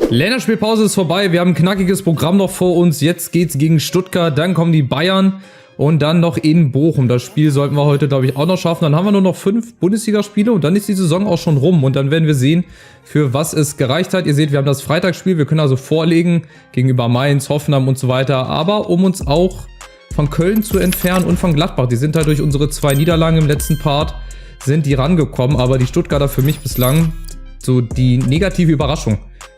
Länderspielpause ist vorbei, wir haben ein knackiges Programm noch vor uns. Jetzt geht's gegen Stuttgart, dann kommen die Bayern und dann noch in Bochum. Das Spiel sollten wir heute, glaube ich, auch noch schaffen. Dann haben wir nur noch 5 Bundesligaspiele und dann ist die Saison auch schon rum. Und dann werden wir sehen, für was es gereicht hat. Ihr seht, wir haben das Freitagsspiel, wir können also vorlegen gegenüber Mainz, Hoffenheim und so weiter. Aber um uns auch von Köln zu entfernen und von Gladbach, die sind halt durch unsere 2 Niederlagen im letzten Part, sind die rangekommen. Aber die Stuttgarter für mich bislang so die negative Überraschung.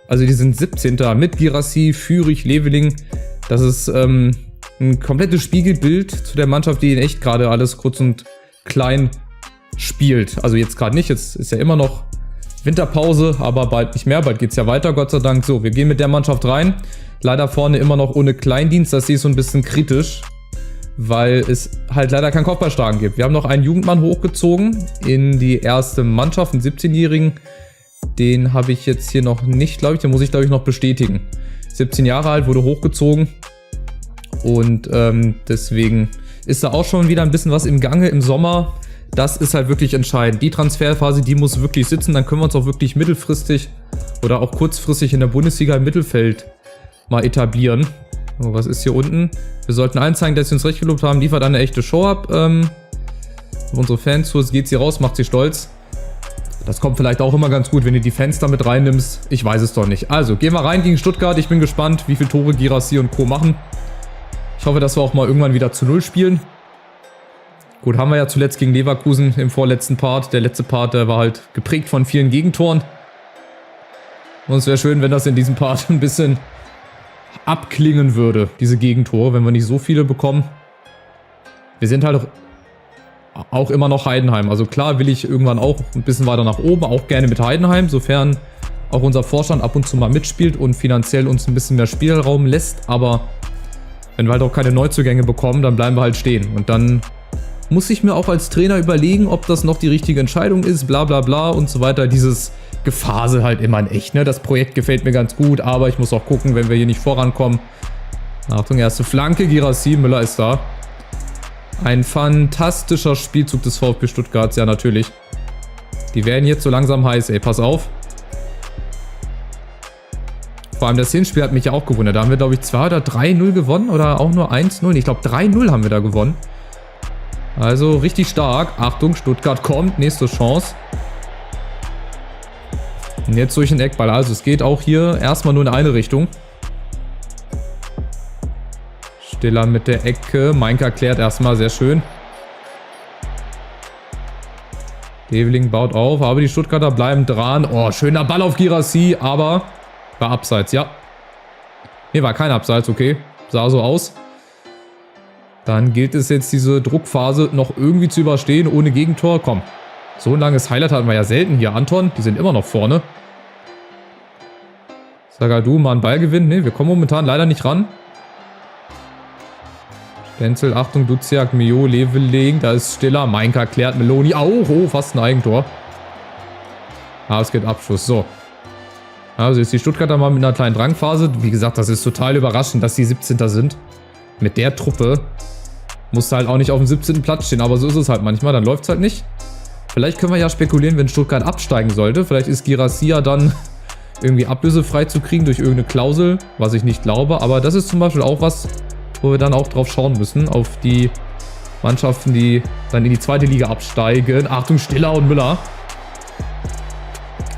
Also die sind 17. mit Guirassy, Führig, Leveling. Das ist ein komplettes Spiegelbild zu der Mannschaft, die in echt gerade alles kurz und klein spielt. Also jetzt gerade nicht, jetzt ist ja immer noch Winterpause, aber bald nicht mehr, bald geht es ja weiter, Gott sei Dank. So, wir gehen mit der Mannschaft rein. Leider vorne immer noch ohne Kleindienst, das sehe ich so ein bisschen kritisch, weil es halt leider keinen Kopfballstarken gibt. Wir haben noch einen Jugendmann hochgezogen in die erste Mannschaft, einen 17-Jährigen. Den habe ich jetzt hier noch nicht, glaube ich. Den muss ich, glaube ich, noch bestätigen. 17 Jahre alt, wurde hochgezogen. Und deswegen ist da auch schon wieder ein bisschen was im Gange im Sommer. Das ist halt wirklich entscheidend. Die Transferphase, die muss wirklich sitzen. Dann können wir uns auch wirklich mittelfristig oder auch kurzfristig in der Bundesliga im Mittelfeld mal etablieren. So, was ist hier unten? Wir sollten allen zeigen, dass sie uns recht gelobt haben. Liefert eine echte Show ab. Unsere Fans, so geht sie raus, macht sie stolz. Das kommt vielleicht auch immer ganz gut, wenn du die Fans damit reinnimmst. Ich weiß es doch nicht. Also, gehen wir rein gegen Stuttgart. Ich bin gespannt, wie viele Tore Guirassy und Co. machen. Ich hoffe, dass wir auch mal irgendwann wieder zu 0 spielen. Gut, haben wir ja zuletzt gegen Leverkusen im vorletzten Part. Der letzte Part, der war halt geprägt von vielen Gegentoren. Und es wäre schön, wenn das in diesem Part ein bisschen abklingen würde, diese Gegentore, wenn wir nicht so viele bekommen. Wir sind halt auch immer noch Heidenheim. Also klar will ich irgendwann auch ein bisschen weiter nach oben, auch gerne mit Heidenheim, sofern auch unser Vorstand ab und zu mal mitspielt und finanziell uns ein bisschen mehr Spielraum lässt. Aber wenn wir halt auch keine Neuzugänge bekommen, dann bleiben wir halt stehen. Und dann muss ich mir auch als Trainer überlegen, ob das noch die richtige Entscheidung ist, bla bla bla und so weiter. Dieses Gefasel halt immer in echt, ne? Das Projekt gefällt mir ganz gut, aber ich muss auch gucken, wenn wir hier nicht vorankommen. Achtung, erste Flanke, Guirassy, Müller ist da. Ein fantastischer Spielzug des VfB Stuttgart, ja natürlich. Die werden jetzt so langsam heiß, ey, pass auf. Vor allem das Hinspiel hat mich ja auch gewundert. Da haben wir, glaube ich, 2 oder 3-0 gewonnen oder auch nur 1-0. Ich glaube, 3-0 haben wir da gewonnen. Also richtig stark. Achtung, Stuttgart kommt, nächste Chance. Und jetzt durch den Eckball. Also es geht auch hier erstmal nur in eine Richtung. Stiller mit der Ecke. Meinka klärt erstmal, sehr schön. Leveling baut auf, aber die Stuttgarter bleiben dran. Oh, schöner Ball auf Guirassy, aber war abseits, ja. Ne, war kein Abseits, okay. Sah so aus. Dann gilt es jetzt, diese Druckphase noch irgendwie zu überstehen, ohne Gegentor. Komm, so ein langes Highlight hatten wir ja selten hier. Anton, die sind immer noch vorne. Zagadou, mal einen Ballgewinn. Ne, wir kommen momentan leider nicht ran. Stenzel, Achtung, Duziak, Mio, Leveling, da ist Stiller, Meinka klärt, Meloni auch, oh, fast ein Eigentor. Aber es geht Abschluss, so. Also jetzt die Stuttgarter mal mit einer kleinen Drangphase. Wie gesagt, das ist total überraschend, dass die 17. sind. Mit der Truppe musst du halt auch nicht auf dem 17. Platz stehen, aber so ist es halt manchmal, dann läuft es halt nicht. Vielleicht können wir ja spekulieren, wenn Stuttgart absteigen sollte. Vielleicht ist Guirassy ja dann irgendwie ablösefrei zu kriegen durch irgendeine Klausel, was ich nicht glaube. Aber das ist zum Beispiel auch was, wo wir dann auch drauf schauen müssen, auf die Mannschaften, die dann in die 2. Liga absteigen. Achtung, Stiller und Müller.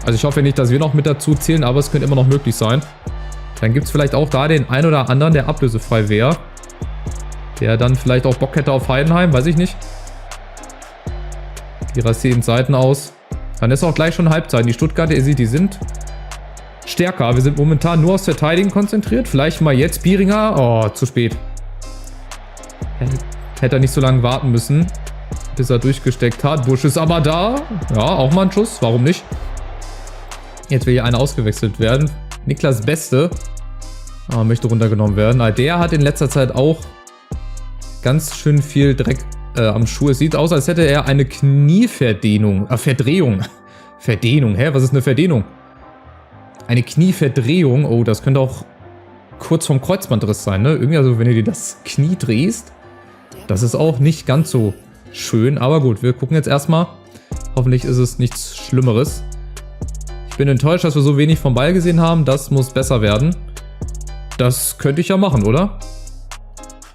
Also ich hoffe nicht, dass wir noch mit dazu zählen, aber es könnte immer noch möglich sein. Dann gibt es vielleicht auch da den einen oder anderen, der ablösefrei wäre. Der dann vielleicht auch Bock hätte auf Heidenheim, weiß ich nicht. Guirassy in Seiten aus. Dann ist auch gleich schon Halbzeit. Die Stuttgarter, ihr seht, die sind stärker. Wir sind momentan nur aufs Verteidigen konzentriert. Vielleicht mal jetzt Bieringer. Oh, zu spät. Hätte er nicht so lange warten müssen, bis er durchgesteckt hat. Busch ist aber da. Ja, auch mal ein Schuss. Warum nicht? Jetzt will hier einer ausgewechselt werden. Niklas Beste möchte runtergenommen werden. Der hat in letzter Zeit auch ganz schön viel Dreck am Schuh. Es sieht aus, als hätte er eine Knieverdehnung. Verdrehung. Verdehnung. Hä? Was ist eine Verdehnung? Eine Knieverdrehung. Oh, das könnte auch kurz vorm Kreuzbandriss sein, ne? Irgendwie, also wenn du dir das Knie drehst, das ist auch nicht ganz so schön. Aber gut, wir gucken jetzt erstmal. Hoffentlich ist es nichts Schlimmeres. bin enttäuscht, dass wir so wenig vom Ball gesehen haben. Das muss besser werden. Das könnte ich ja machen, oder?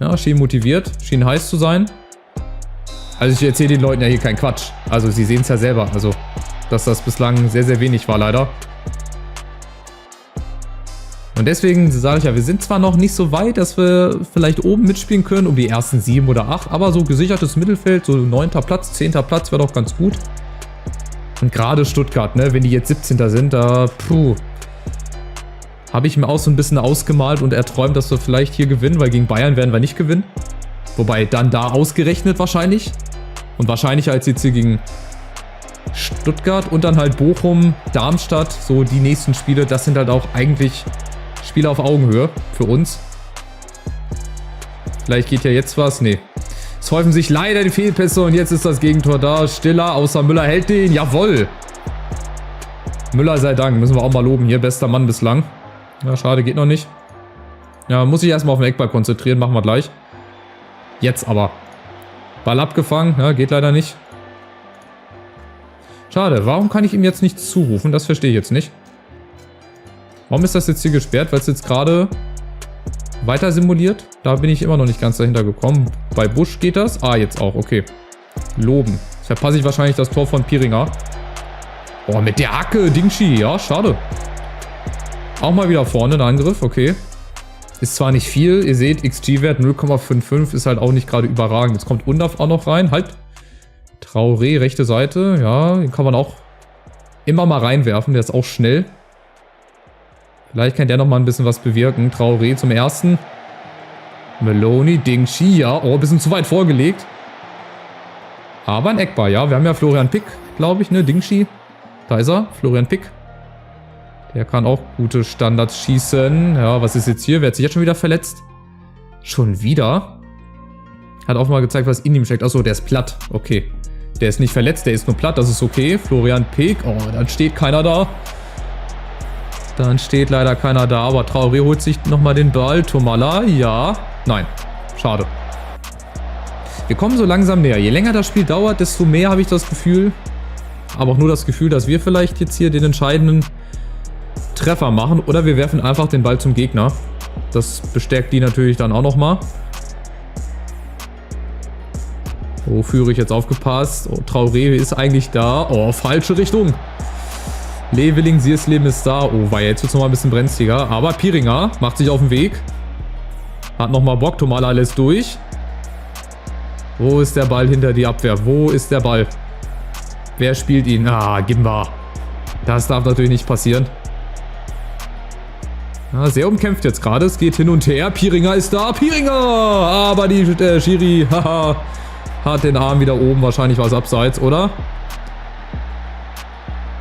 Ja, schien motiviert, schien heiß zu sein. Also ich erzähle den Leuten ja hier keinen Quatsch. Also sie sehen es ja selber. Also, dass das bislang sehr, sehr wenig war, leider. Und deswegen sage ich ja, wir sind zwar noch nicht so weit, dass wir vielleicht oben mitspielen können, um die ersten 7 oder 8, aber so gesichertes Mittelfeld, so 9. Platz, 10. Platz wäre doch ganz gut. Und gerade Stuttgart, ne, wenn die jetzt 17. sind, da, habe ich mir auch so ein bisschen ausgemalt und erträumt, dass wir vielleicht hier gewinnen, weil gegen Bayern werden wir nicht gewinnen. Wobei dann da ausgerechnet wahrscheinlich. Und wahrscheinlicher als jetzt hier gegen Stuttgart und dann halt Bochum, Darmstadt, so die nächsten Spiele, das sind halt auch eigentlich Spiele auf Augenhöhe für uns. Vielleicht geht ja jetzt was. Nee. Es häufen sich leider die Fehlpässe und jetzt ist das Gegentor da. Stiller, außer Müller hält den. Jawohl. Müller sei Dank. Müssen wir auch mal loben hier. Bester Mann bislang. Ja, schade, geht noch nicht. Ja, muss ich erstmal auf den Eckball konzentrieren. Machen wir gleich. Jetzt aber. Ball abgefangen. Ja, geht leider nicht. Schade. Warum kann ich ihm jetzt nichts zurufen? Das verstehe ich jetzt nicht. Warum ist das jetzt hier gesperrt? Weil es jetzt gerade weiter simuliert? Da bin ich immer noch nicht ganz dahinter gekommen. Bei Busch geht das. Ah, jetzt auch. Okay. Loben. Jetzt verpasse ich wahrscheinlich das Tor von Piringer. Oh, mit der Hacke. Dingshi. Ja, schade. Auch mal wieder vorne der Angriff. Okay. Ist zwar nicht viel. Ihr seht, XG-Wert 0,55 ist halt auch nicht gerade überragend. Jetzt kommt Undaf auch noch rein. Halt. Traoré, rechte Seite. Ja, den kann man auch immer mal reinwerfen. Der ist auch schnell. Vielleicht kann der noch mal ein bisschen was bewirken. Traoré zum ersten. Meloni, Dingshi, ja. Oh, ein bisschen zu weit vorgelegt. Aber ein Eckball, ja. Wir haben ja Florian Pick, glaube ich, ne? Dingshi. Da ist er, Florian Pick. Der kann auch gute Standards schießen. Ja, was ist jetzt hier? Wer hat sich jetzt schon wieder verletzt? Schon wieder? Hat auch mal gezeigt, was in ihm steckt. Achso, der ist platt. Okay. Der ist nicht verletzt, der ist nur platt. Das ist okay. Florian Pick. Oh, dann steht keiner da. Dann steht leider keiner da, aber Traoré holt sich nochmal den Ball. Tomala, ja. Nein, schade. Wir kommen so langsam näher. Je länger das Spiel dauert, desto mehr habe ich das Gefühl, aber auch nur das Gefühl, dass wir vielleicht jetzt hier den entscheidenden Treffer machen. Oder wir werfen einfach den Ball zum Gegner. Das bestärkt die natürlich dann auch nochmal. Oh, führe ich jetzt aufgepasst. Oh, Traoré ist eigentlich da. Oh, falsche Richtung. Leveling, Siersleben ist da. Oh, war jetzt noch mal ein bisschen brenzliger. Aber Piringer macht sich auf den Weg. Hat nochmal Bock. Tomala lässt durch. Wo ist der Ball hinter die Abwehr? Wo ist der Ball? Wer spielt ihn? Ah, Gimba. Das darf natürlich nicht passieren. Ja, sehr umkämpft jetzt gerade. Es geht hin und her. Piringer ist da. Piringer! Aber die Schiri haha, hat den Arm wieder oben. Wahrscheinlich war es abseits, oder?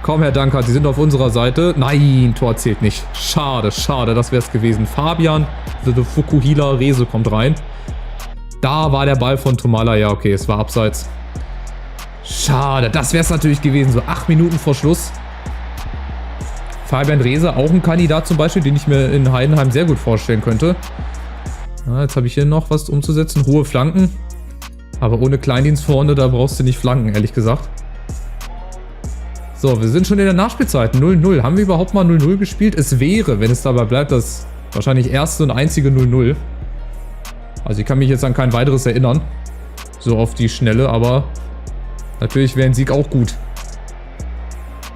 Komm, Herr Dankert, Sie sind auf unserer Seite. Nein, Tor zählt nicht. Schade, schade, das wäre es gewesen. Fabian, Fukuhila, Rese kommt rein. Da war der Ball von Tomala. Ja, okay, es war abseits. Schade, das wäre es natürlich gewesen. So 8 Minuten vor Schluss. Fabian Rehse, auch ein Kandidat zum Beispiel, den ich mir in Heidenheim sehr gut vorstellen könnte. Ja, jetzt habe ich hier noch was umzusetzen. Hohe Flanken. Aber ohne Kleindienst vorne, da brauchst du nicht flanken, ehrlich gesagt. So, wir sind schon in der Nachspielzeit. 0-0. Haben wir überhaupt mal 0-0 gespielt? Es wäre, wenn es dabei bleibt, das wahrscheinlich erste und einzige 0-0. Also ich kann mich jetzt an kein weiteres erinnern. So auf die Schnelle, aber natürlich wäre ein Sieg auch gut.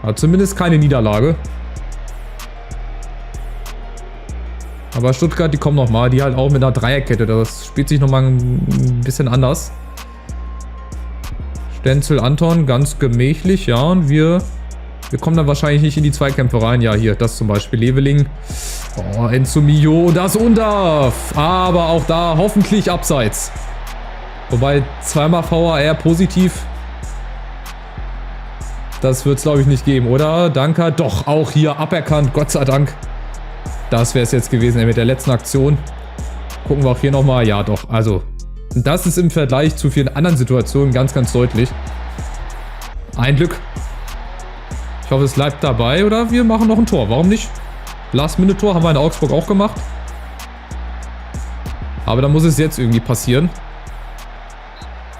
Aber zumindest keine Niederlage. Aber Stuttgart, die kommen nochmal. Die halt auch mit einer Dreierkette. Das spielt sich nochmal ein bisschen anders. Stenzel, Anton, ganz gemächlich, ja. Und wir kommen dann wahrscheinlich nicht in die Zweikämpfe rein. Ja, hier, das zum Beispiel. Leveling. Oh, Enzo Mio. Das Undaf. Aber auch da hoffentlich abseits. Wobei zweimal VAR positiv. Das wird es, glaube ich, nicht geben, oder? Danke. Doch, auch hier aberkannt. Gott sei Dank. Das wäre es jetzt gewesen mit der letzten Aktion. Gucken wir auch hier nochmal. Ja, doch. Also, das ist im Vergleich zu vielen anderen Situationen ganz, ganz deutlich. Ein Glück. Ich hoffe, es bleibt dabei. Oder wir machen noch ein Tor. Warum nicht? Last-Minute-Tor haben wir in Augsburg auch gemacht. Aber dann muss es jetzt irgendwie passieren.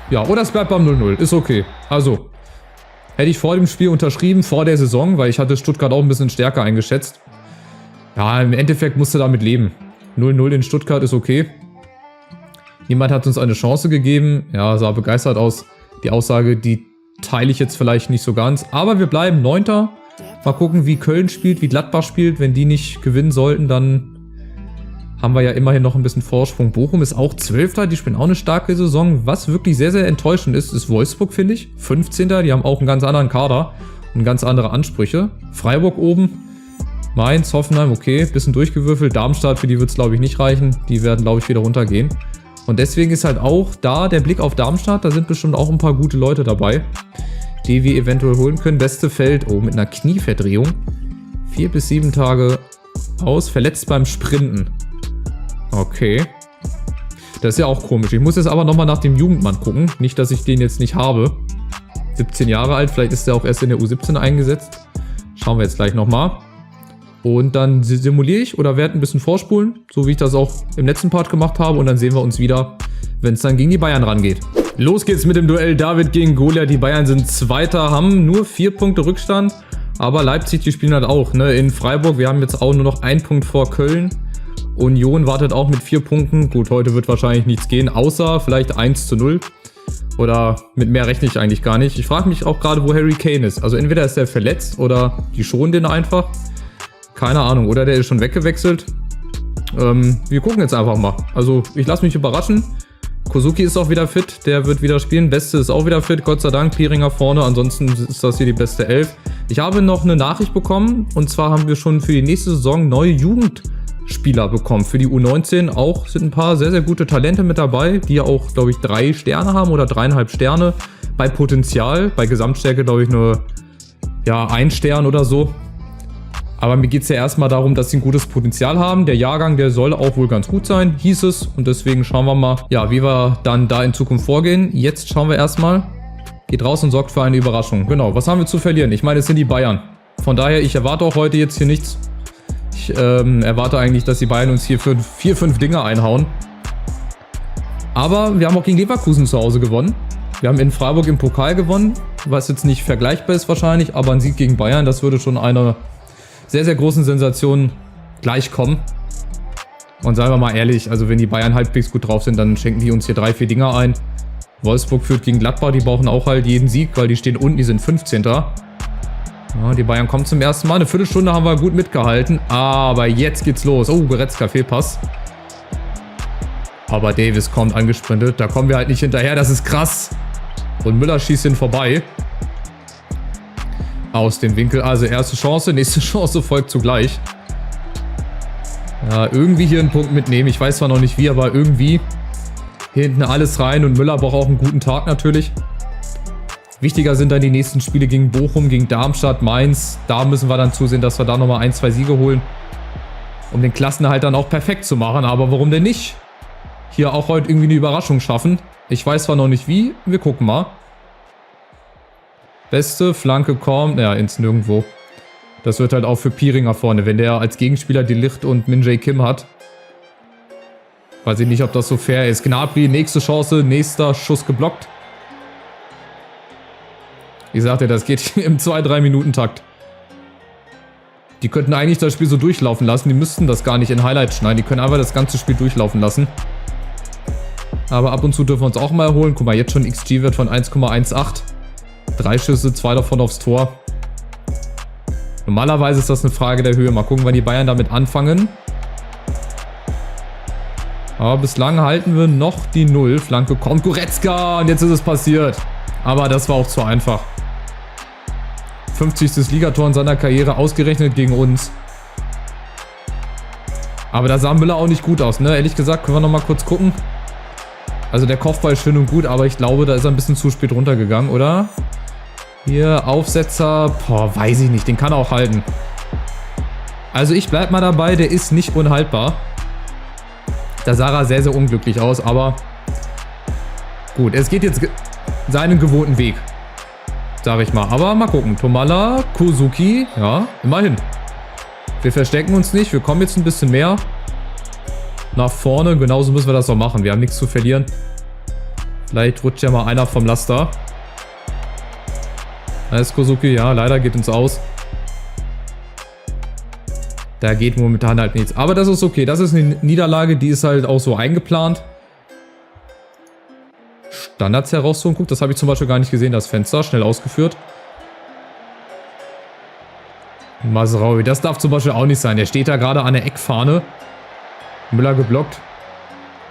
Ja, oder es bleibt beim 0-0. Ist okay. Also, Hätte ich vor dem Spiel unterschrieben, vor der Saison, weil ich hatte Stuttgart auch ein bisschen stärker eingeschätzt. Ja, im Endeffekt musst du damit leben. 0-0 in Stuttgart ist okay. Niemand hat uns eine Chance gegeben. Ja, sah begeistert aus. Die Aussage, die teile ich jetzt vielleicht nicht so ganz. Aber wir bleiben 9. Mal gucken, wie Köln spielt, wie Gladbach spielt. Wenn die nicht gewinnen sollten, dann haben wir ja immerhin noch ein bisschen Vorsprung. Bochum ist auch 12. Die spielen auch eine starke Saison. Was wirklich sehr, sehr enttäuschend ist, ist Wolfsburg, finde ich. 15. Die haben auch einen ganz anderen Kader und ganz andere Ansprüche. Freiburg oben. Mainz, Hoffenheim, okay. Bisschen durchgewürfelt. Darmstadt, für die wird es, glaube ich, nicht reichen. Die werden, glaube ich, wieder runtergehen. Und deswegen ist halt auch da der Blick auf Darmstadt. Da sind bestimmt auch ein paar gute Leute dabei, die wir eventuell holen können. Beste Feld, oh, mit einer Knieverdrehung. 4 bis 7 Tage aus. Verletzt beim Sprinten. Okay. Das ist ja auch komisch. Ich muss jetzt aber nochmal nach dem Jugendmann gucken. Nicht, dass ich den jetzt nicht habe. 17 Jahre alt. Vielleicht ist er auch erst in der U17 eingesetzt. Schauen wir jetzt gleich nochmal. Und dann simuliere ich oder werde ein bisschen vorspulen, so wie ich das auch im letzten Part gemacht habe. Und dann sehen wir uns wieder, wenn es dann gegen die Bayern rangeht. Los geht's mit dem Duell David gegen Goliath. Die Bayern sind Zweiter, haben nur 4 Punkte Rückstand. Aber Leipzig, die spielen halt auch, ne? In Freiburg, wir haben jetzt auch nur noch 1 Punkt vor Köln. Union wartet auch mit 4 Punkten. Gut, heute wird wahrscheinlich nichts gehen, außer vielleicht 1:0. Oder mit mehr rechne ich eigentlich gar nicht. Ich frage mich auch gerade, wo Harry Kane ist. Also entweder ist er verletzt oder die schonen den einfach. Keine Ahnung, oder der ist schon weggewechselt. Wir gucken jetzt einfach mal. Also ich lasse mich überraschen. Kozuki ist auch wieder fit, der wird wieder spielen. Beste ist auch wieder fit, Gott sei Dank. Pieringer vorne, ansonsten ist das hier die beste 11. Ich habe noch eine Nachricht bekommen. Und zwar haben wir schon für die nächste Saison neue Jugendspieler bekommen. Für die U19 auch sind ein paar sehr, sehr gute Talente mit dabei, die ja auch, glaube ich, 3 Sterne haben oder 3,5 Sterne. Bei Potenzial, bei Gesamtstärke, glaube ich, nur 1 Stern oder so. Aber mir geht es ja erstmal darum, dass sie ein gutes Potenzial haben. Der Jahrgang, der soll auch wohl ganz gut sein, hieß es. Und deswegen schauen wir mal, wie wir dann da in Zukunft vorgehen. Jetzt schauen wir erstmal. Geht raus und sorgt für eine Überraschung. Genau, was haben wir zu verlieren? Ich meine, es sind die Bayern. Von daher, ich erwarte auch heute jetzt hier nichts. Ich erwarte eigentlich, dass die Bayern uns hier für 4-5 Dinge einhauen. Aber wir haben auch gegen Leverkusen zu Hause gewonnen. Wir haben in Freiburg im Pokal gewonnen, was jetzt nicht vergleichbar ist wahrscheinlich. Aber ein Sieg gegen Bayern, das würde schon eine sehr, sehr großen Sensationen gleich kommen. Und seien wir mal ehrlich, also wenn die Bayern halbwegs gut drauf sind, dann schenken die uns hier 3-4 Dinger ein. Wolfsburg führt gegen Gladbach, die brauchen auch halt jeden Sieg, weil die stehen unten, die sind 15. Ja, die Bayern kommen zum ersten Mal. Eine Viertelstunde haben wir gut mitgehalten, aber jetzt geht's los. Oh, Goretzka, Fehlpass. Aber Davis kommt angesprintet, da kommen wir halt nicht hinterher, das ist krass. Und Müller schießt ihn vorbei. Aus dem Winkel, also erste Chance, nächste Chance folgt zugleich. Ja, irgendwie hier einen Punkt mitnehmen. Ich weiß zwar noch nicht wie, aber irgendwie hier hinten alles rein. Und Müller braucht auch einen guten Tag natürlich. Wichtiger sind dann die nächsten Spiele gegen Bochum, gegen Darmstadt, Mainz. Da müssen wir dann zusehen, dass wir da nochmal 1, 2 Siege holen. Um den Klassenerhalt dann auch perfekt zu machen. Aber warum denn nicht? Hier auch heute irgendwie eine Überraschung schaffen. Ich weiß zwar noch nicht wie, wir gucken mal. Beste Flanke kommt, ins Nirgendwo. Das wird halt auch für Pieringer vorne, wenn der als Gegenspieler die Licht und Min-Jae Kim hat. Weiß ich nicht, ob das so fair ist. Gnabry, nächste Chance, nächster Schuss geblockt. Ich sagte, das geht im 2-3 Minuten Takt. Die könnten eigentlich das Spiel so durchlaufen lassen. Die müssten das gar nicht in Highlights schneiden. Die können einfach das ganze Spiel durchlaufen lassen. Aber ab und zu dürfen wir uns auch mal erholen. Guck mal, jetzt schon XG-Wert von 1,18. 3 Schüsse, 2 davon aufs Tor. Normalerweise ist das eine Frage der Höhe. Mal gucken, wann die Bayern damit anfangen. Aber bislang halten wir noch die 0. Flanke kommt, Goretzka. Und jetzt ist es passiert. Aber das war auch zu einfach. 50. Ligator in seiner Karriere, ausgerechnet gegen uns. Aber da sah Müller auch nicht gut aus, ne? Ehrlich gesagt, können wir nochmal kurz gucken. Also der Kopfball ist schön und gut, aber ich glaube, da ist er ein bisschen zu spät runtergegangen, oder? Hier, Aufsetzer, weiß ich nicht, den kann er auch halten. Also ich bleib mal dabei, der ist nicht unhaltbar. Da sah er sehr, sehr unglücklich aus, aber gut, es geht jetzt seinen gewohnten Weg, sage ich mal. Aber mal gucken, Tomala, Kozuki, ja, immerhin. Wir verstecken uns nicht, wir kommen jetzt ein bisschen mehr nach vorne. Genauso müssen wir das auch machen, wir haben nichts zu verlieren. Vielleicht rutscht ja mal einer vom Laster. Da ist Kozuki, ja, leider geht uns aus. Da geht momentan halt nichts. Aber das ist okay. Das ist eine Niederlage, die ist halt auch so eingeplant. Standards herauszuholen. Guck, das habe ich zum Beispiel gar nicht gesehen, das Fenster. Schnell ausgeführt. Masraoui, das darf zum Beispiel auch nicht sein. Der steht da gerade an der Eckfahne. Müller geblockt.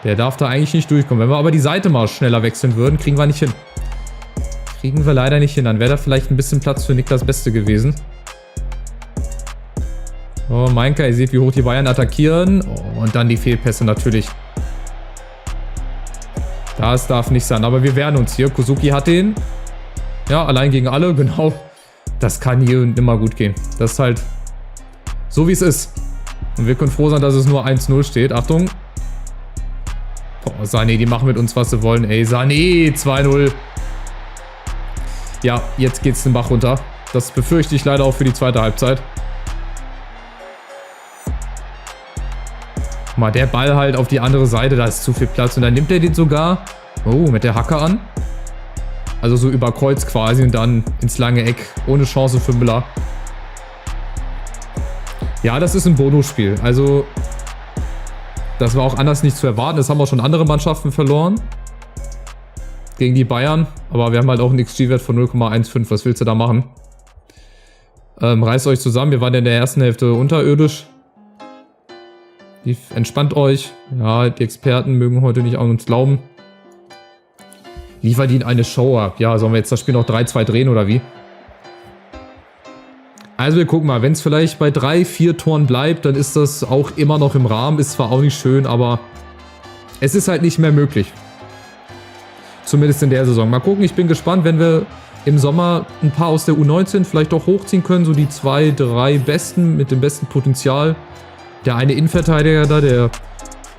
Der darf da eigentlich nicht durchkommen. Wenn wir aber die Seite mal schneller wechseln würden, kriegen wir nicht hin. Kriegen wir leider nicht hin. Dann wäre da vielleicht ein bisschen Platz für Niklas Beste gewesen. Oh, Mainka, ihr seht, wie hoch die Bayern attackieren. Oh, und dann die Fehlpässe natürlich. Das darf nicht sein. Aber wir wehren uns hier. Kozuki hat den. Ja, allein gegen alle, genau. Das kann hier immer gut gehen. Das ist halt so, wie es ist. Und wir können froh sein, dass es nur 1-0 steht. Achtung. Boah, Sané, die machen mit uns, was sie wollen. Ey, Sané, 2-0. Ja, jetzt geht's den Bach runter. Das befürchte ich leider auch für die zweite Halbzeit. Mal der Ball halt auf die andere Seite, da ist zu viel Platz. Und dann nimmt er den sogar, oh, mit der Hacke an. Also so über Kreuz quasi und dann ins lange Eck. Ohne Chance für Müller. Ja, das ist ein Bonusspiel. Also, das war auch anders nicht zu erwarten. Das haben auch schon andere Mannschaften verloren. Gegen die Bayern. Aber wir haben halt auch einen XG-Wert von 0,15. Was willst du da machen? Reißt euch zusammen. Wir waren in der ersten Hälfte unterirdisch. Entspannt euch. Ja, die Experten mögen heute nicht an uns glauben. Liefert ihnen eine Show ab. Ja, sollen wir jetzt das Spiel noch 3-2 drehen oder wie? Also wir gucken mal, wenn es vielleicht bei 3-4 Toren bleibt, dann ist das auch immer noch im Rahmen. Ist zwar auch nicht schön, aber es ist halt nicht mehr möglich. Zumindest in der Saison. Mal gucken, ich bin gespannt, wenn wir im Sommer ein paar aus der U19 vielleicht auch hochziehen können. So die 2, 3 Besten mit dem besten Potenzial. Der eine Innenverteidiger da, der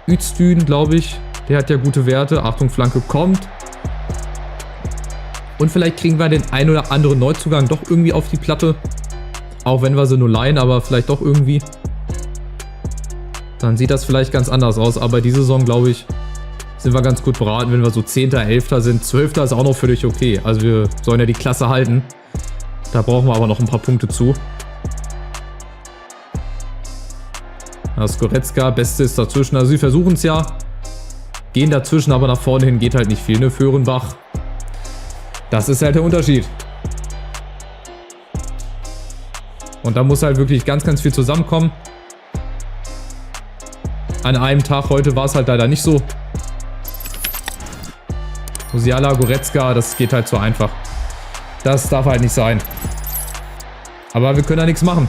Öztürk, glaube ich, der hat ja gute Werte. Achtung, Flanke kommt. Und vielleicht kriegen wir den ein oder anderen Neuzugang doch irgendwie auf die Platte. Auch wenn wir sie nur leihen, aber vielleicht doch irgendwie. Dann sieht das vielleicht ganz anders aus. Aber diese Saison, glaube ich, sind wir ganz gut beraten, wenn wir so 10., 11. sind. 12. ist auch noch völlig okay. Also wir sollen ja die Klasse halten. Da brauchen wir aber noch ein paar Punkte zu. Das Goretzka, Beste ist dazwischen. Also sie versuchen es ja. Gehen dazwischen, aber nach vorne hin geht halt nicht viel. Ne? Föhrenbach. Das ist halt der Unterschied. Und da muss halt wirklich ganz, ganz viel zusammenkommen. An einem Tag, heute war es halt leider nicht so. Musiala, Goretzka, das geht halt zu einfach. Das darf halt nicht sein. Aber wir können da nichts machen.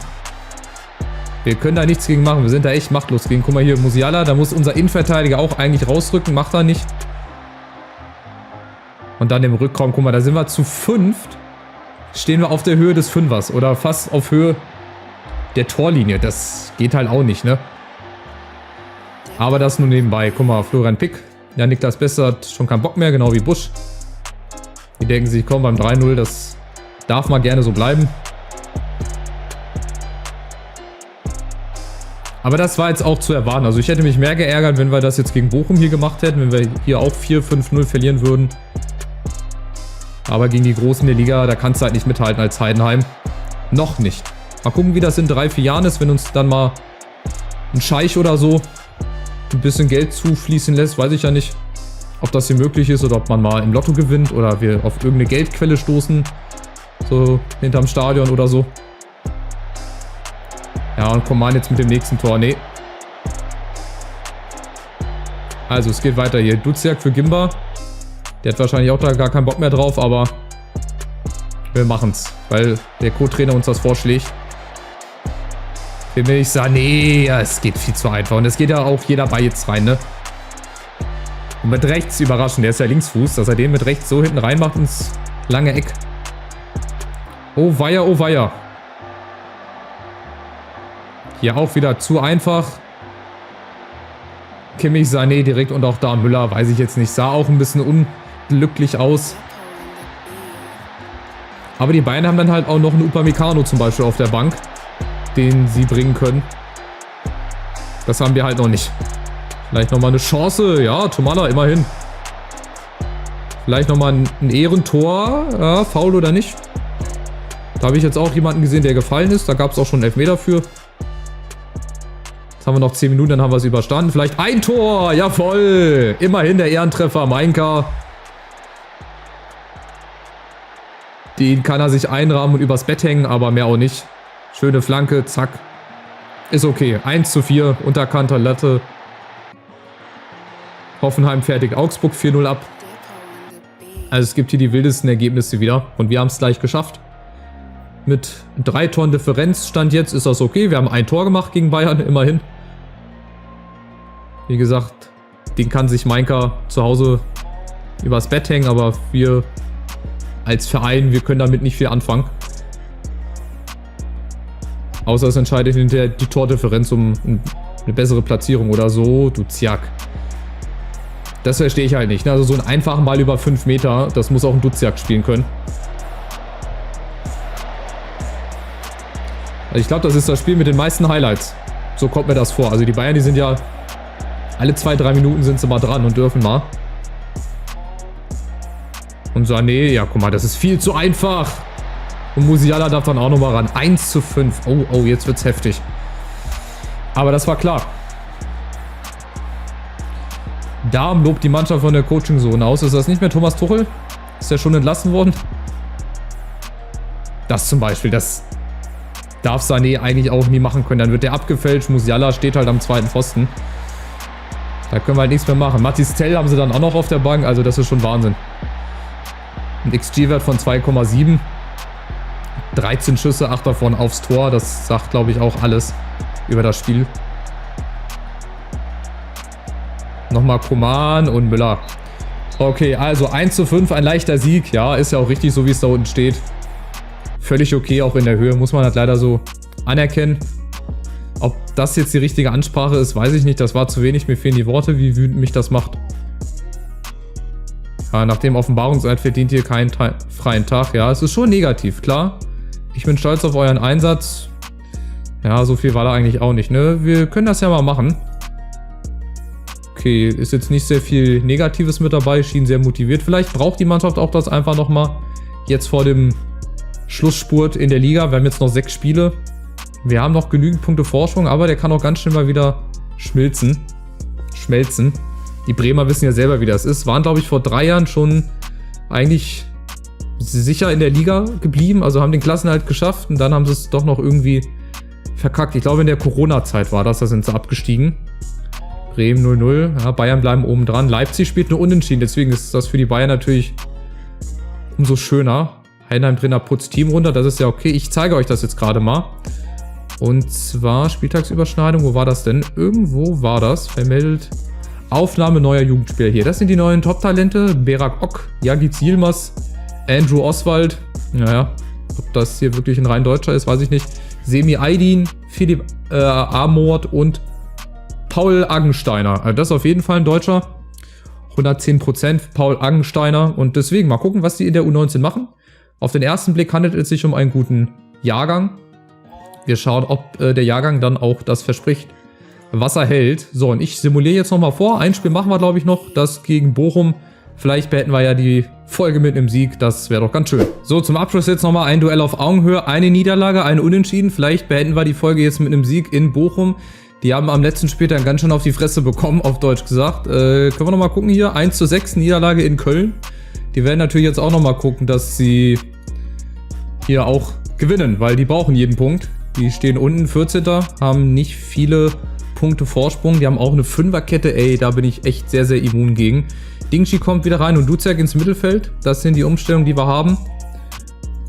Wir können da nichts gegen machen. Wir sind da echt machtlos gegen. Guck mal hier, Musiala, da muss unser Innenverteidiger auch eigentlich rausrücken. Macht er nicht. Und dann im Rückraum, guck mal, da sind wir zu 5. Stehen wir auf der Höhe des 5ers. Oder fast auf Höhe der Torlinie. Das geht halt auch nicht, ne? Aber das nur nebenbei. Guck mal, Florian Pick. Ja, Niklas Beste hat schon keinen Bock mehr, genau wie Busch. Die denken sich, komm, beim 3-0, das darf mal gerne so bleiben. Aber das war jetzt auch zu erwarten. Also ich hätte mich mehr geärgert, wenn wir das jetzt gegen Bochum hier gemacht hätten. Wenn wir hier auch 4-5-0 verlieren würden. Aber gegen die Großen der Liga, da kannst du halt nicht mithalten als Heidenheim. Noch nicht. Mal gucken, wie das in 3-4 Jahren ist, wenn uns dann mal ein Scheich oder so ein bisschen Geld zufließen lässt. Weiß ich ja nicht, ob das hier möglich ist oder ob man mal im Lotto gewinnt oder wir auf irgendeine Geldquelle stoßen. So hinterm Stadion oder so. Ja, und Coman jetzt mit dem nächsten Tor. Nee. Also, es geht weiter hier. Duziak für Gimba. Der hat wahrscheinlich auch da gar keinen Bock mehr drauf, aber wir machen's, weil der Co-Trainer uns das vorschlägt. Wenn wir nicht sagen, nee, ja, es geht viel zu einfach. Und es geht ja auch jeder Ball jetzt rein, ne? Und mit rechts überraschend, der ist ja Linksfuß, dass er den mit rechts so hinten reinmacht ins lange Eck. Oh weia, oh weia. Hier auch wieder zu einfach. Kimmich, Sané direkt und auch da Müller, weiß ich jetzt nicht. Sah auch ein bisschen unglücklich aus. Aber die beiden haben dann halt auch noch einen Upamecano zum Beispiel auf der Bank, den sie bringen können. Das haben wir halt noch nicht. Vielleicht nochmal eine Chance. Ja, Tomala, immerhin. Vielleicht nochmal ein Ehrentor. Ja, faul oder nicht. Da habe ich jetzt auch jemanden gesehen, der gefallen ist. Da gab es auch schon 11 Meter für. Jetzt haben wir noch 10 Minuten, dann haben wir es überstanden. Vielleicht ein Tor, jawohl. Immerhin der Ehrentreffer, Mainka. Den kann er sich einrahmen und übers Bett hängen, aber mehr auch nicht. Schöne Flanke, zack. Ist okay. 1:4, unterkanter Latte. Hoffenheim fertigt Augsburg 4:0 ab. Also es gibt hier die wildesten Ergebnisse wieder. Und wir haben es gleich geschafft. Mit 3 Toren Differenz Stand jetzt ist das okay. Wir haben ein Tor gemacht gegen Bayern, immerhin. Wie gesagt, den kann sich Mainka zu Hause übers Bett hängen, aber wir als Verein, wir können damit nicht viel anfangen. Außer es entscheidet hinterher die Tordifferenz um eine bessere Platzierung oder so. Du Ziak. Das verstehe ich halt nicht. Also so einen einfachen Ball über 5 Meter, das muss auch ein Duziak spielen können. Also ich glaube, das ist das Spiel mit den meisten Highlights. So kommt mir das vor. Also die Bayern, die sind ja alle 2-3 Minuten sind sie mal dran und dürfen mal. Und Sané, ja guck mal, das ist viel zu einfach. Und Musiala darf dann auch nochmal ran. 1:5. Oh, jetzt wird's heftig. Aber das war klar. Darum lobt die Mannschaft von der Coaching-Zone aus. Ist das nicht mehr Thomas Tuchel? Ist der schon entlassen worden? Das zum Beispiel, das darf Sané eigentlich auch nie machen können. Dann wird der abgefälscht. Musiala steht halt am zweiten Pfosten. Da können wir halt nichts mehr machen. Mathis Tell haben sie dann auch noch auf der Bank. Also das ist schon Wahnsinn. Ein XG-Wert von 2,7. 13 Schüsse, 8 davon aufs Tor. Das sagt, glaube ich, auch alles über das Spiel. Nochmal Coman und Müller. Okay, also 1:5, ein leichter Sieg. Ja, ist ja auch richtig, so wie es da unten steht. Völlig okay, auch in der Höhe. Muss man halt leider so anerkennen. Ob das jetzt die richtige Ansprache ist, weiß ich nicht. Das war zu wenig. Mir fehlen die Worte, wie wütend mich das macht. Ja, nach dem Offenbarungseid verdient ihr keinen freien Tag. Ja, es ist schon negativ, klar. Ich bin stolz auf euren Einsatz. Ja, so viel war da eigentlich auch nicht, ne? Wir können das ja mal machen. Okay, ist jetzt nicht sehr viel Negatives mit dabei. Schien sehr motiviert. Vielleicht braucht die Mannschaft auch das einfach nochmal. Jetzt vor dem Schlussspurt in der Liga. Wir haben jetzt noch 6 Spiele. Wir haben noch genügend Punkte Vorsprung, aber der kann auch ganz schnell mal wieder schmelzen. Die Bremer wissen ja selber, wie das ist. Waren, glaube ich, vor 3 Jahren schon eigentlich sicher in der Liga geblieben. Also haben den Klassenerhalt geschafft und dann haben sie es doch noch irgendwie verkackt. Ich glaube, in der Corona-Zeit war das, da sind sie abgestiegen. Bremen 0:0. Ja, Bayern bleiben oben dran. Leipzig spielt nur unentschieden. Deswegen ist das für die Bayern natürlich umso schöner. Heidenheim-Trainer putzt Team runter. Das ist ja okay. Ich zeige euch das jetzt gerade mal. Und zwar Spieltagsüberschneidung. Wo war das denn? Irgendwo war das. Vermeldet. Aufnahme neuer Jugendspieler hier. Das sind die neuen Top-Talente. Berak Ok, Yagiz Yilmaz, Andrew Oswald. Naja, ob das hier wirklich ein rein Deutscher ist, weiß ich nicht. Semi Aydin, Philipp Amort und Paul Aggensteiner. Also das ist auf jeden Fall ein Deutscher. 110% Paul Aggensteiner. Und deswegen mal gucken, was die in der U19 machen. Auf den ersten Blick handelt es sich um einen guten Jahrgang. Wir schauen, ob der Jahrgang dann auch das verspricht, was er hält. So, und ich simuliere jetzt nochmal vor. Ein Spiel machen wir, glaube ich, noch. Das gegen Bochum. Vielleicht beenden wir ja die Folge mit einem Sieg. Das wäre doch ganz schön. So, zum Abschluss jetzt nochmal ein Duell auf Augenhöhe. Eine Niederlage, eine Unentschieden. Vielleicht beenden wir die Folge jetzt mit einem Sieg in Bochum. Die haben am letzten Spiel dann ganz schön auf die Fresse bekommen, auf Deutsch gesagt. Können wir nochmal gucken hier. 1:6 Niederlage in Köln. Die werden natürlich jetzt auch nochmal gucken, dass sie hier auch gewinnen, weil die brauchen jeden Punkt. Die stehen unten, 14. Haben nicht viele Punkte Vorsprung. Die haben auch eine 5er-Kette. Ey, da bin ich echt sehr, sehr immun gegen. Dingshi kommt wieder rein und Duziak ins Mittelfeld. Das sind die Umstellungen, die wir haben.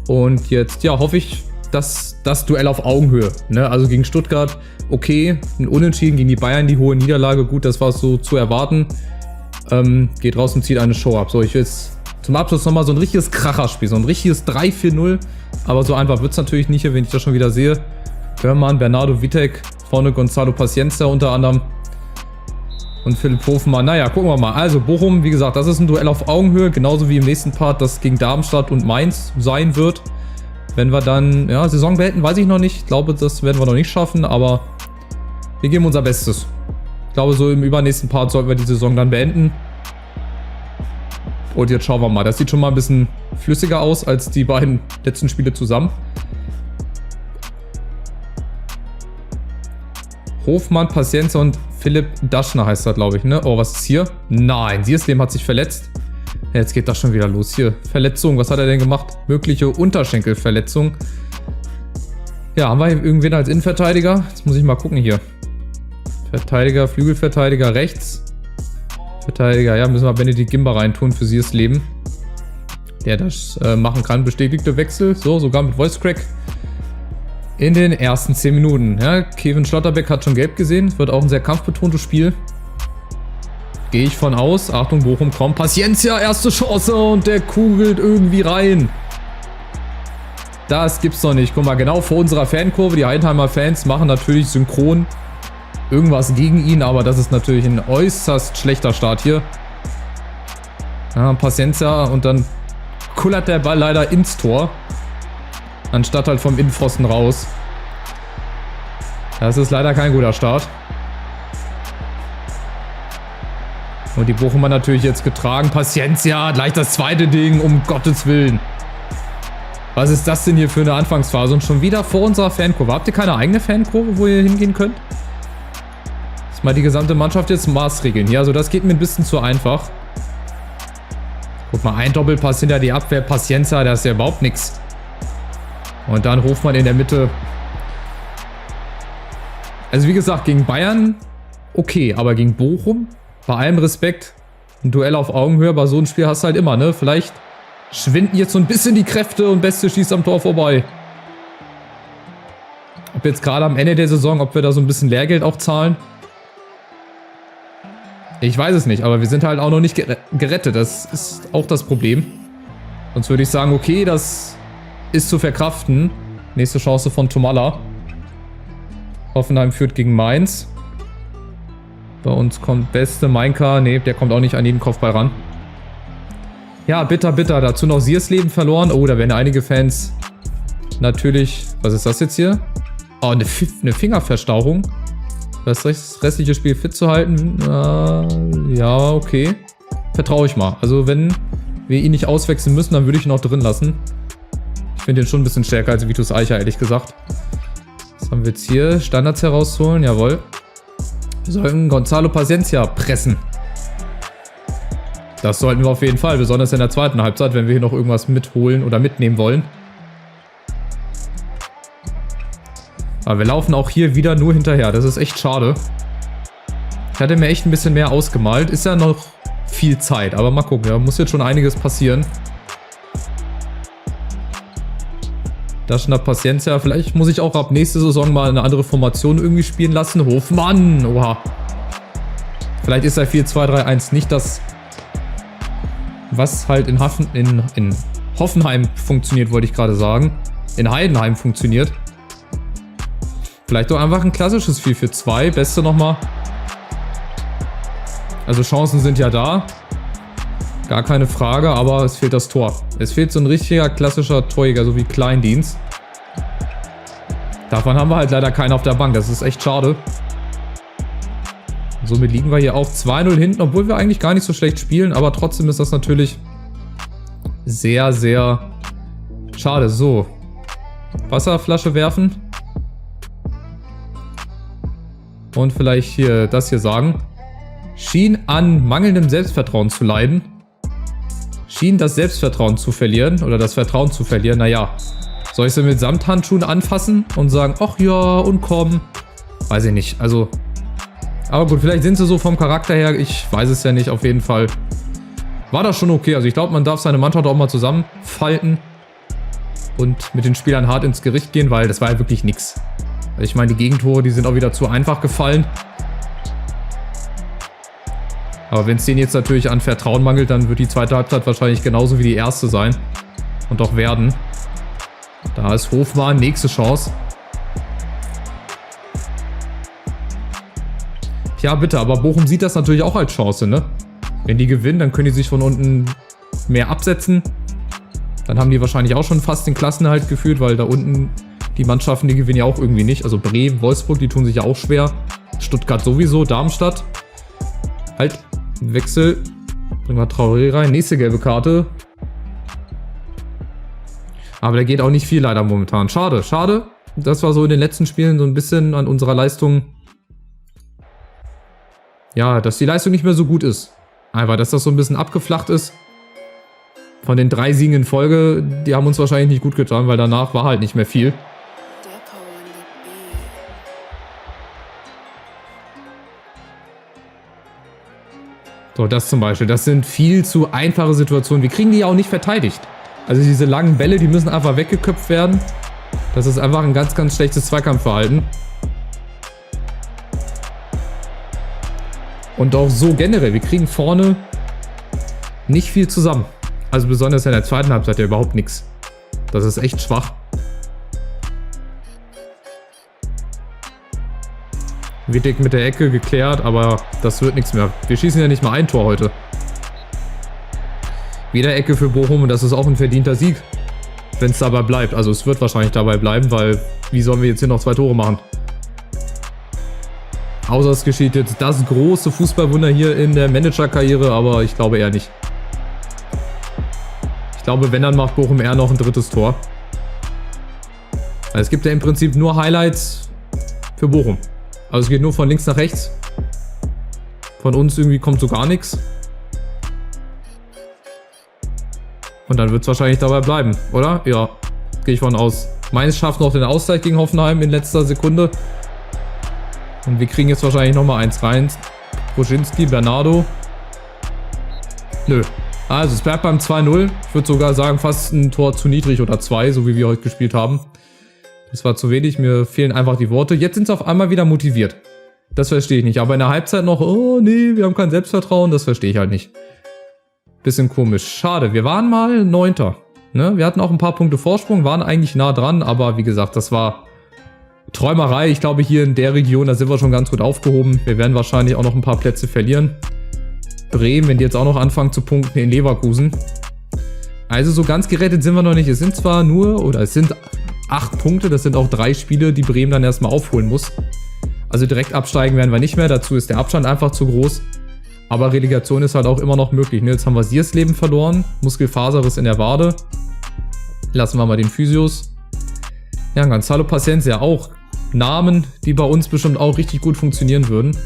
Und jetzt, ja, hoffe ich, dass das Duell auf Augenhöhe, ne? Also gegen Stuttgart, okay, ein Unentschieden, gegen die Bayern, die hohe Niederlage, gut, das war so zu erwarten. Geht raus und zieht eine Show ab. So, ich will jetzt zum Abschluss nochmal so ein richtiges Kracherspiel, so ein richtiges 3-4-0. Aber so einfach wird es natürlich nicht, wenn ich das schon wieder sehe. Hörmann, Bernardo Vitek, vorne Gonzalo Paciencia unter anderem. Und Philipp Hofmann. Naja, gucken wir mal. Also Bochum, wie gesagt, das ist ein Duell auf Augenhöhe. Genauso wie im nächsten Part, das gegen Darmstadt und Mainz sein wird. Wenn wir dann, ja, Saison beenden, weiß ich noch nicht. Ich glaube, das werden wir noch nicht schaffen, aber wir geben unser Bestes. Ich glaube, so im übernächsten Part sollten wir die Saison dann beenden. Und jetzt schauen wir mal. Das sieht schon mal ein bisschen flüssiger aus als die beiden letzten Spiele zusammen. Hofmann, Pacienza und Philipp Daschner heißt das, glaube ich, ne? Oh, was ist hier? Nein, Siersleben hat sich verletzt. Jetzt geht das schon wieder los. Hier, Verletzung. Was hat er denn gemacht? Mögliche Unterschenkelverletzung. Ja, haben wir hier irgendwen als Innenverteidiger? Jetzt muss ich mal gucken hier. Verteidiger, Flügelverteidiger rechts. Verteidiger, ja, müssen wir Benedikt Gimba reintun für Siersleben. Der das machen kann. Bestätigte Wechsel. So, sogar mit Voice Crack. In den ersten 10 Minuten. Ja, Kevin Schlotterbeck hat schon gelb gesehen. Wird auch ein sehr kampfbetontes Spiel. Gehe ich von aus. Achtung, Bochum kommt. Paciencia, erste Chance und der kugelt irgendwie rein. Das gibt's doch nicht. Guck mal, genau vor unserer Fankurve. Die Heidenheimer Fans machen natürlich synchron irgendwas gegen ihn, aber das ist natürlich ein äußerst schlechter Start hier. Ja, Paciencia und dann kullert der Ball leider ins Tor. Anstatt halt vom Innenpfosten raus. Das ist leider kein guter Start. Und die Bochumer natürlich jetzt getragen. Paciencia, gleich das zweite Ding, um Gottes Willen. Was ist das denn hier für eine Anfangsphase? Und schon wieder vor unserer Fankurve. Habt ihr keine eigene Fankurve, wo ihr hingehen könnt? Lass mal die gesamte Mannschaft jetzt maßregeln. Hier, also das geht mir ein bisschen zu einfach. Guck mal, ein Doppelpass hinter die Abwehr. Paciencia, das ist ja überhaupt nichts. Und dann Hofmann in der Mitte. Also wie gesagt, gegen Bayern okay, aber gegen Bochum, bei allem Respekt, ein Duell auf Augenhöhe, bei so einem Spiel hast du halt immer, ne? Vielleicht schwinden jetzt so ein bisschen die Kräfte und Beste schießt am Tor vorbei. Ob jetzt gerade am Ende der Saison, ob wir da so ein bisschen Lehrgeld auch zahlen? Ich weiß es nicht, aber wir sind halt auch noch nicht gerettet. Das ist auch das Problem. Sonst würde ich sagen, okay, das ist zu verkraften. Nächste Chance von Tomalla. Hoffenheim führt gegen Mainz. Bei uns kommt Beste, Mainka. Ne, der kommt auch nicht an jeden Kopfball ran. Ja, bitter, bitter. Dazu noch Siersleben verloren. Oh, da werden einige Fans natürlich... Was ist das jetzt hier? Oh, eine Fingerverstauchung. Das restliche Spiel fit zu halten. Ja, okay. Vertraue ich mal. Also wenn wir ihn nicht auswechseln müssen, dann würde ich ihn auch drin lassen. Ich finde den schon ein bisschen stärker als Vitus Eicher, ehrlich gesagt. Was haben wir jetzt hier? Standards herausholen, jawohl. Wir sollten Gonzalo Paciencia pressen. Das sollten wir auf jeden Fall, besonders in der zweiten Halbzeit, wenn wir hier noch irgendwas mitholen oder mitnehmen wollen. Aber wir laufen auch hier wieder nur hinterher. Das ist echt schade. Ich hatte mir echt ein bisschen mehr ausgemalt. Ist ja noch viel Zeit, aber mal gucken. Da muss jetzt schon einiges passieren. Daschner, Paciencia. Vielleicht muss ich auch ab nächste Saison mal eine andere Formation irgendwie spielen lassen. Hofmann, oha. Vielleicht ist der 4-2-3-1 nicht das, was halt in Hoffenheim funktioniert, wollte ich gerade sagen. In Heidenheim funktioniert. Vielleicht doch einfach ein klassisches 4-4-2. Beste nochmal. Also Chancen sind ja da. Gar keine Frage, aber es fehlt das Tor. Es fehlt so ein richtiger klassischer Torjäger, so wie Kleindienst. Davon haben wir halt leider keinen auf der Bank. Das ist echt schade. Somit liegen wir hier auch 2-0 hinten, obwohl wir eigentlich gar nicht so schlecht spielen. Aber trotzdem ist das natürlich sehr, sehr schade. So. Wasserflasche werfen. Und vielleicht hier das hier sagen. Schien an mangelndem Selbstvertrauen zu leiden. Schien das Selbstvertrauen zu verlieren oder das Vertrauen zu verlieren. Naja, soll ich sie mit Samthandschuhen anfassen und sagen, ach ja, und komm. Weiß ich nicht, also. Aber gut, vielleicht sind sie so vom Charakter her, ich weiß es ja nicht, auf jeden Fall. War das schon okay, also ich glaube, man darf seine Mannschaft auch mal zusammenfalten und mit den Spielern hart ins Gericht gehen, weil das war ja wirklich nix. Also ich meine, die Gegentore, die sind auch wieder zu einfach gefallen. Aber wenn es denen jetzt natürlich an Vertrauen mangelt, dann wird die zweite Halbzeit wahrscheinlich genauso wie die erste sein. Und auch werden. Da ist Hofmann, nächste Chance. Tja, bitte, aber Bochum sieht das natürlich auch als Chance, ne? Wenn die gewinnen, dann können die sich von unten mehr absetzen. Dann haben die wahrscheinlich auch schon fast den Klassenerhalt geführt, weil da unten die Mannschaften, die gewinnen ja auch irgendwie nicht. Also Bremen, Wolfsburg, die tun sich ja auch schwer. Stuttgart sowieso, Darmstadt. Halt, Wechsel. Bringen wir Traoré rein. Nächste gelbe Karte. Aber da geht auch nicht viel leider momentan. Schade, schade. Das war so in den letzten Spielen so ein bisschen an unserer Leistung. Ja, dass die Leistung nicht mehr so gut ist. Einfach, dass das so ein bisschen abgeflacht ist. Von den 3 Siegen in Folge, die haben uns wahrscheinlich nicht gut getan, weil danach war halt nicht mehr viel. So, das zum Beispiel. Das sind viel zu einfache Situationen. Wir kriegen die ja auch nicht verteidigt. Also diese langen Bälle, die müssen einfach weggeköpft werden. Das ist einfach ein ganz, ganz schlechtes Zweikampfverhalten. Und auch so generell. Wir kriegen vorne nicht viel zusammen. Also besonders in der zweiten Halbzeit ja überhaupt nichts. Das ist echt schwach. Wittig mit der Ecke geklärt, aber das wird nichts mehr. Wir schießen ja nicht mal ein Tor heute. Wieder Ecke für Bochum und das ist auch ein verdienter Sieg. Wenn es dabei bleibt. Also es wird wahrscheinlich dabei bleiben, weil wie sollen wir jetzt hier noch 2 Tore machen? Außer es geschieht jetzt das große Fußballwunder hier in der Managerkarriere, aber ich glaube eher nicht. Ich glaube, wenn, dann macht Bochum eher noch ein 3. Tor. Also es gibt ja im Prinzip nur Highlights für Bochum. Also es geht nur von links nach rechts. Von uns irgendwie kommt so gar nichts. Und dann wird es wahrscheinlich dabei bleiben, oder? Ja, gehe ich von aus. Mainz schafft noch den Ausgleich gegen Hoffenheim in letzter Sekunde. Und wir kriegen jetzt wahrscheinlich nochmal 1 rein. Broschinski, Bernardo. Nö. Also es bleibt beim 2-0. Ich würde sogar sagen, fast ein Tor zu niedrig oder 2, so wie wir heute gespielt haben. Das war zu wenig, mir fehlen einfach die Worte. Jetzt sind sie auf einmal wieder motiviert. Das verstehe ich nicht. Aber in der Halbzeit noch, oh nee, wir haben kein Selbstvertrauen, das verstehe ich halt nicht. Bisschen komisch. Schade, wir waren mal 9. Ne? Wir hatten auch ein paar Punkte Vorsprung, waren eigentlich nah dran, aber wie gesagt, das war Träumerei. Ich glaube, hier in der Region, da sind wir schon ganz gut aufgehoben. Wir werden wahrscheinlich auch noch ein paar Plätze verlieren. Bremen, wenn die jetzt auch noch anfangen zu punkten in Leverkusen. Also so ganz gerettet sind wir noch nicht. Es sind zwar nur, oder es sind 8 Punkte, das sind auch 3 Spiele, die Bremen dann erstmal aufholen muss. Also direkt absteigen werden wir nicht mehr, dazu ist der Abstand einfach zu groß. Aber Relegation ist halt auch immer noch möglich. Jetzt haben wir Siersleben verloren, Muskelfaserriss in der Wade. Lassen wir mal den Physios. Ja, Gonzalo Paciencia auch Namen, die bei uns bestimmt auch richtig gut funktionieren würden.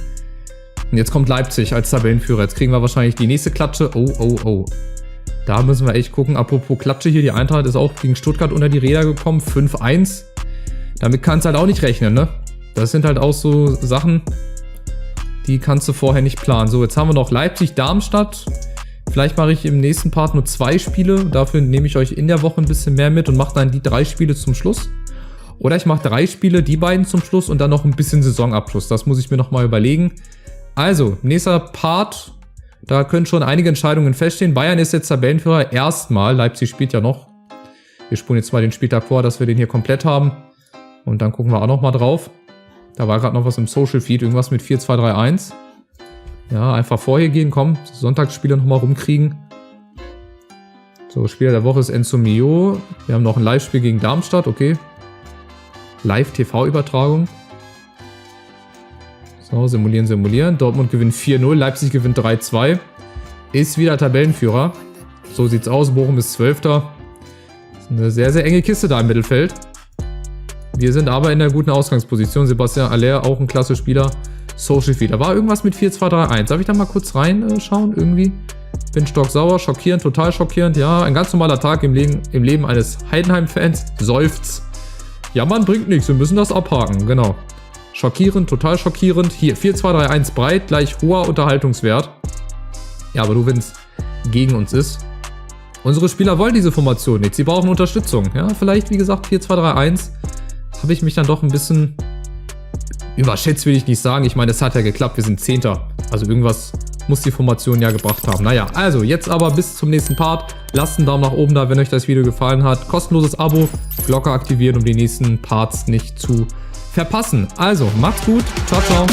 Und jetzt kommt Leipzig als Tabellenführer. Jetzt kriegen wir wahrscheinlich die nächste Klatsche. Oh, oh, oh. Da müssen wir echt gucken. Apropos Klatsche hier, die Eintracht ist auch gegen Stuttgart unter die Räder gekommen. 5-1. Damit kannst du halt auch nicht rechnen, ne? Das sind halt auch so Sachen, die kannst du vorher nicht planen. So, jetzt haben wir noch Leipzig-Darmstadt. Vielleicht mache ich im nächsten Part nur 2 Spiele. Dafür nehme ich euch in der Woche ein bisschen mehr mit und mache dann die 3 Spiele zum Schluss. Oder ich mache 3 Spiele, die beiden zum Schluss und dann noch ein bisschen Saisonabschluss. Das muss ich mir nochmal überlegen. Also, nächster Part. Da können schon einige Entscheidungen feststehen. Bayern ist jetzt Tabellenführer erstmal. Leipzig spielt ja noch. Wir spulen jetzt mal den Spieltag vor, dass wir den hier komplett haben. Und dann gucken wir auch nochmal drauf. Da war gerade noch was im Social Feed. Irgendwas mit 4-2-3-1. Ja, einfach vorher gehen. Komm, Sonntagsspiele nochmal rumkriegen. So, Spieler der Woche ist Enzo Mio. Wir haben noch ein Live-Spiel gegen Darmstadt. Okay. Live-TV-Übertragung. So, simulieren, simulieren. Dortmund gewinnt 4-0. Leipzig gewinnt 3-2. Ist wieder Tabellenführer. So sieht's aus. Bochum ist 12. Das ist eine sehr, sehr enge Kiste da im Mittelfeld. Wir sind aber in der guten Ausgangsposition. Sebastian Aller, auch ein klasse Spieler. Social Feed. Da war irgendwas mit 4-2-3-1. Darf ich da mal kurz reinschauen? Irgendwie. Bin stocksauer, schockierend, total schockierend. Ja, ein ganz normaler Tag im Leben eines Heidenheim-Fans. Seufzt. Ja, man bringt nichts. Wir müssen das abhaken. Genau. Schockierend, total schockierend. Hier, 4-2-3-1 breit, gleich hoher Unterhaltungswert. Ja, aber nur wenn es gegen uns ist. Unsere Spieler wollen diese Formation nicht. Sie brauchen Unterstützung. Ja, vielleicht, wie gesagt, 4-2-3-1. Habe ich mich dann doch ein bisschen überschätzt, will ich nicht sagen. Ich meine, es hat ja geklappt. Wir sind 10. Also irgendwas muss die Formation ja gebracht haben. Naja, also jetzt aber bis zum nächsten Part. Lasst einen Daumen nach oben da, wenn euch das Video gefallen hat. Kostenloses Abo, Glocke aktivieren, um die nächsten Parts nicht zu verpassen. Also, macht's gut. Ciao, ciao.